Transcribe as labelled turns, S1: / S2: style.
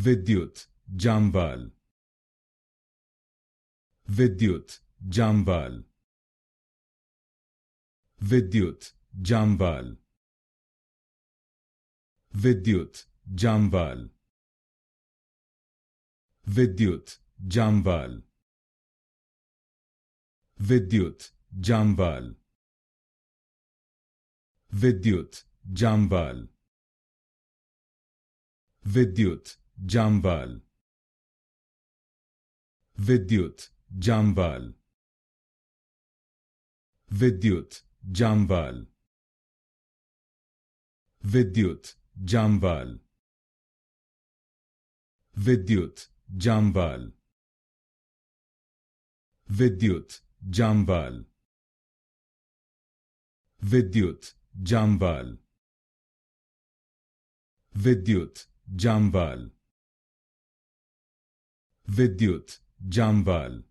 S1: Vidyut Jammwal. Vidyut Jammwal. Vidyut Jammwal. Vidyut Jammwal. Vidyut Jammwal. Vidyut Jammwal. Vidyut Jammwal. Vidyut Jammwal. Vidyut Jammwal. Vidyut Jammwal. Vidyut Jammwal. Vidyut Jammwal. Vidyut Jammwal. Vidyut Jammwal. Vidyut Jammwal. Vidyut Jammwal.